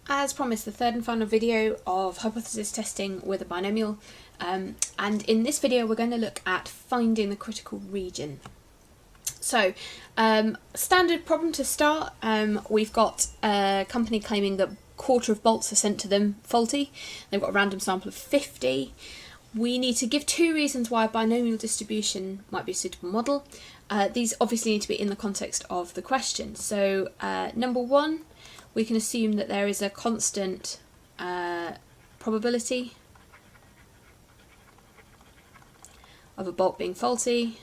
As promised, the third and final video of hypothesis testing with a binomial, and in this video we're going to look at finding the critical region. So, standard problem to start. We've got a company claiming that a quarter of bolts are sent to them faulty. They've got a random sample of 50. We need to give two reasons why a binomial distribution might be a suitable model. These obviously need to be in the context of the question. So, number one, we can assume that there is a constant probability of a bolt being faulty.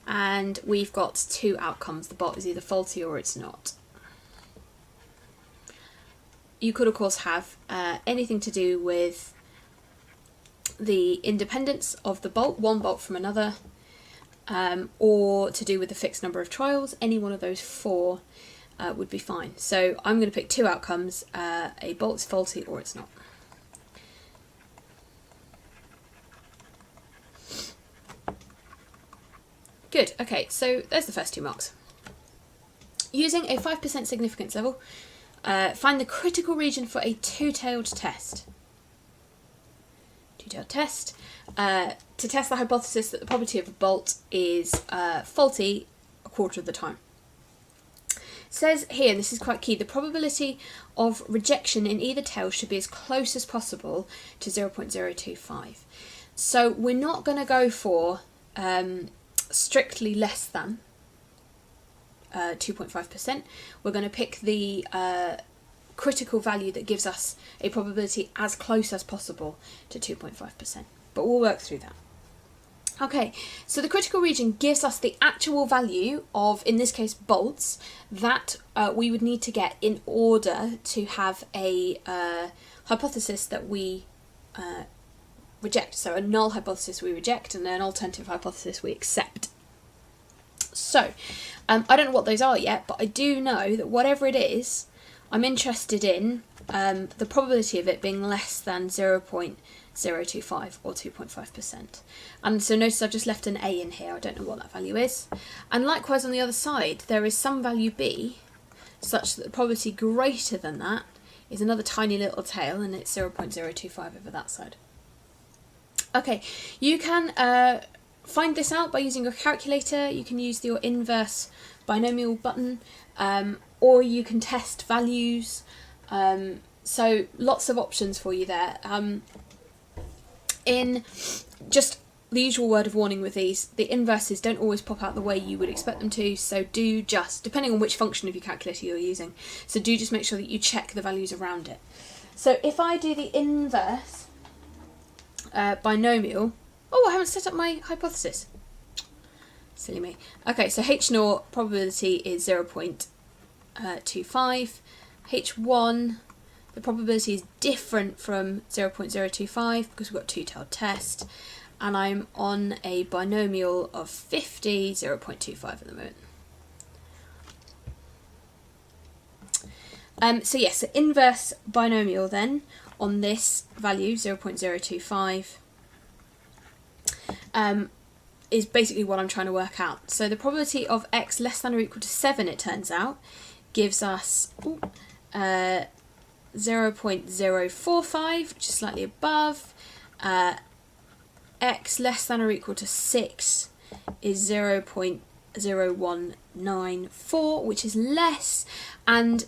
And we've got two outcomes. The bolt is either faulty or it's not. You could, of course, have anything to do with the independence of the bolt, one bolt from another, or to do with the fixed number of trials. Any one of those four would be fine. So I'm going to pick two outcomes. A bolt is faulty or it's not. Good, okay, so there's the first two marks. Using a 5% significance level, find the critical region for a two-tailed test. Two-tailed test. To test the hypothesis that the probability of a bolt is faulty a quarter of the time. It says here, and this is quite key, the probability of rejection in either tail should be as close as possible to 0.025. So we're not going to go for strictly less than 2.5%. We're going to pick the critical value that gives us a probability as close as possible to 2.5%. But we'll work through that. Okay, so the critical region gives us the actual value of, in this case, bolts that we would need to get in order to have a hypothesis that we reject. So a null hypothesis we reject and an alternative hypothesis we accept. So I don't know what those are yet, but I do know that whatever it is, I'm interested in the probability of it being less than 0.025 or 2.5%. And so notice I've just left an A in here. I don't know what that value is. And likewise on the other side, there is some value B such that the probability greater than that is another tiny little tail, and it's 0.025 over that side. Okay, you can find this out by using your calculator. You can use your inverse binomial button, or you can test values. So lots of options for you there. In just the usual word of warning with these, the inverses don't always pop out the way you would expect them to, so do just, depending on which function of your calculator you're using, so do just make sure that you check the values around it. So if I do the inverse binomial, oh, I haven't set up my hypothesis. Silly me. Okay, so H0 probability is 0.25. H1, the probability is different from 0.025 because we've got two-tailed test, and I'm on a binomial of 50, 0.25 at the moment. So yes, the inverse binomial then on this value, 0.025, is basically what I'm trying to work out. So the probability of x less than or equal to 7, it turns out, gives us 0.045, which is slightly above. X less than or equal to 6 is 0.0194, which is less, and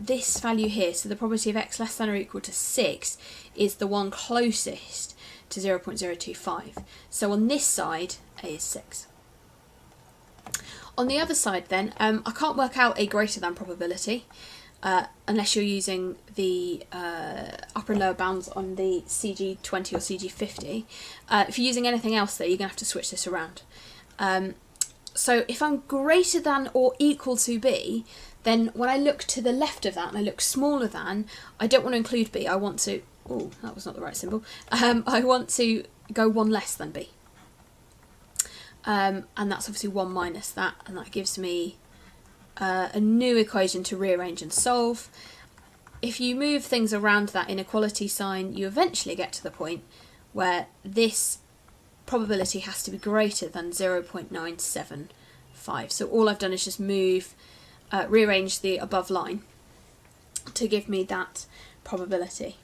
this value here, so the probability of x less than or equal to 6 is the one closest to 0.025. So on this side, A is 6. On the other side then, I can't work out a greater than probability unless you're using the upper and lower bounds on the CG20 or CG50. If you're using anything else though, you're going to have to switch this around. So if I'm greater than or equal to B, then when I look to the left of that and I look smaller than, I don't want to include B. I want to, oh, that was not the right symbol. I want to go one less than B. And that's obviously 1 minus that, and that gives me a new equation to rearrange and solve. If you move things around that inequality sign, you eventually get to the point where this probability has to be greater than 0.975. So all I've done is just rearrange the above line to give me that probability.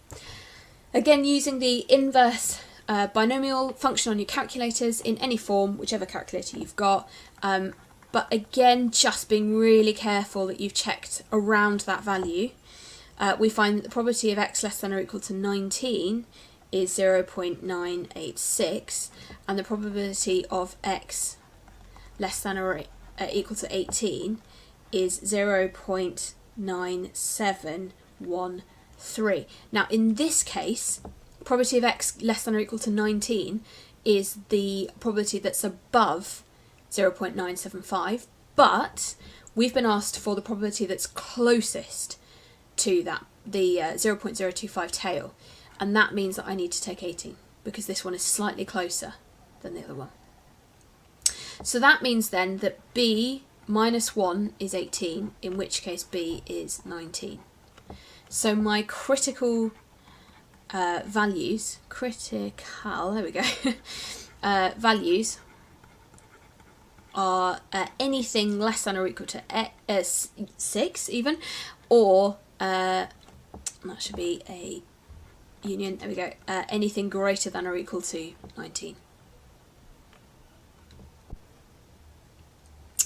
Again, using the inverse binomial function on your calculators in any form, whichever calculator you've got. But again, just being really careful that you've checked around that value. We find that the probability of x less than or equal to 19 is 0.986, and the probability of x less than or equal to 18 is 0.9713. Now in this case, probability of x less than or equal to 19 is the probability that's above 0.975, but we've been asked for the probability that's closest to that, the 0.025 tail, and that means that I need to take 18 because this one is slightly closer than the other one. So that means then that b minus 1 is 18, in which case b is 19. So my critical values, there we go, values are anything less than or equal to 6 even, or that should be a union, there we go, anything greater than or equal to 19.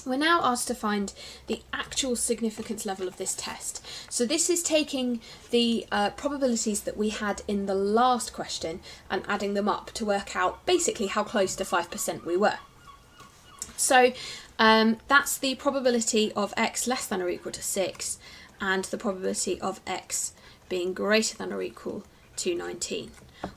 We're now asked to find the actual significance level of this test. So this is taking the probabilities that we had in the last question and adding them up to work out basically how close to 5% we were. So that's the probability of x less than or equal to 6 and the probability of x being greater than or equal to 19.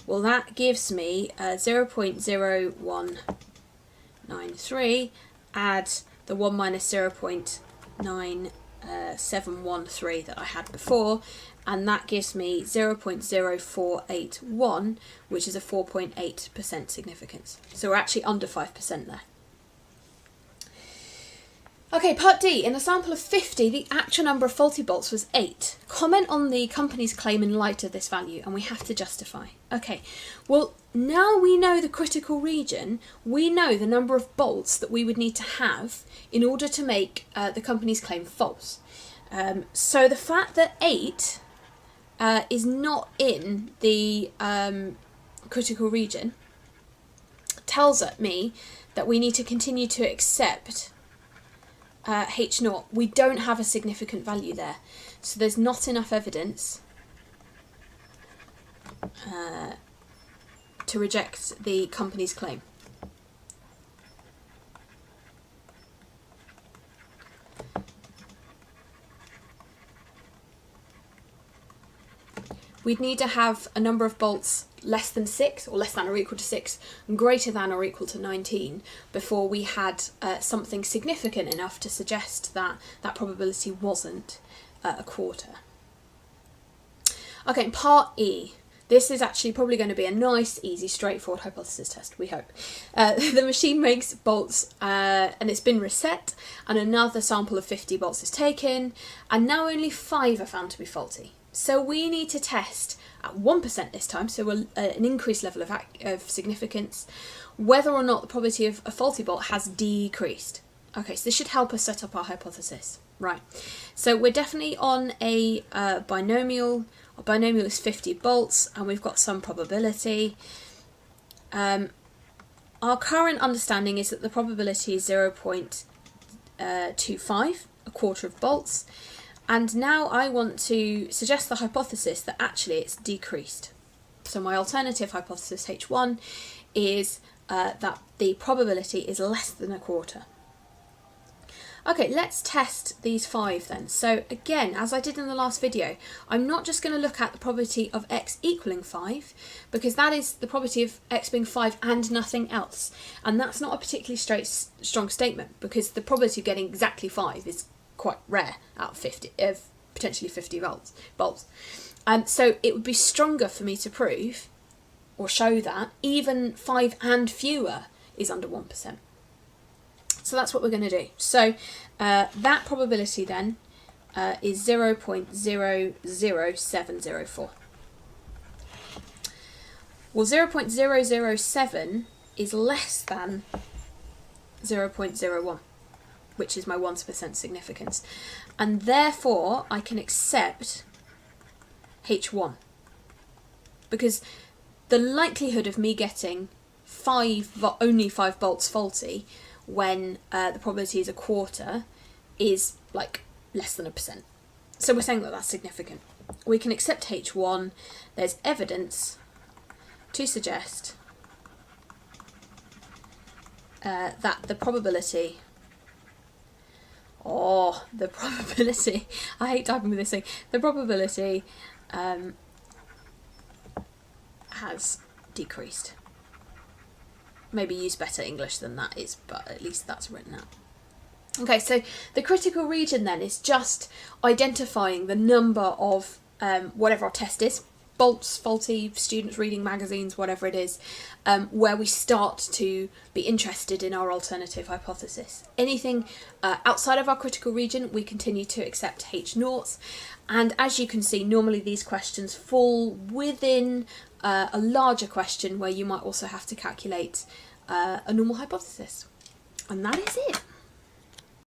Well, that gives me 0.0193, add the 1 minus 0.9713 that I had before, and that gives me 0.0481, which is a 4.8% significance. So we're actually under 5% there. Okay, part D. In a sample of 50, the actual number of faulty bolts was 8. Comment on the company's claim in light of this value, and we have to justify. Okay, well, now we know the critical region, we know the number of bolts that we would need to have in order to make the company's claim false. So the fact that 8 is not in the critical region tells me that we need to continue to accept H0. We don't have a significant value there, so there's not enough evidence to reject the company's claim. We'd need to have a number of bolts less than 6, or less than or equal to 6, and greater than or equal to 19 before we had something significant enough to suggest that that probability wasn't a quarter. Okay, part E. This is actually probably going to be a nice, easy, straightforward hypothesis test, we hope. The machine makes bolts and it's been reset, and another sample of 50 bolts is taken, and now only 5 are found to be faulty. So we need to test at 1% this time, so an increased level of significance, whether or not the probability of a faulty bolt has decreased. Okay, so this should help us set up our hypothesis. Right, so we're definitely on a binomial. Our binomial is 50 bolts, and we've got some probability. Our current understanding is that the probability is 0.25, a quarter of bolts. And now I want to suggest the hypothesis that actually it's decreased. So my alternative hypothesis, H1, is that the probability is less than a quarter. Okay, let's test these 5 then. So again, as I did in the last video, I'm not just going to look at the probability of x equaling 5, because that is the probability of x being 5 and nothing else. And that's not a particularly strong statement, because the probability of getting exactly 5 is quite rare out of potentially 50 bolts. So it would be stronger for me to prove or show that even 5 and fewer is under 1%. So that's what we're going to do. So that probability then is 0.00704. Well, 0.007 is less than 0.01, which is my 1% significance. And therefore, I can accept H1. Because the likelihood of me getting only 5 bolts faulty when the probability is a quarter is like less than 1%. So we're saying that that's significant. We can accept H1. There's evidence to suggest that the probability, I hate typing with this thing, the probability has decreased. Maybe use better English than that is, but at least that's written out. Okay, so the critical region then is just identifying the number of whatever our test is, bolts, faulty, students reading magazines, whatever it is, where we start to be interested in our alternative hypothesis. Anything outside of our critical region, we continue to accept H0s. And as you can see, normally these questions fall within a larger question where you might also have to calculate a normal hypothesis. And that is it.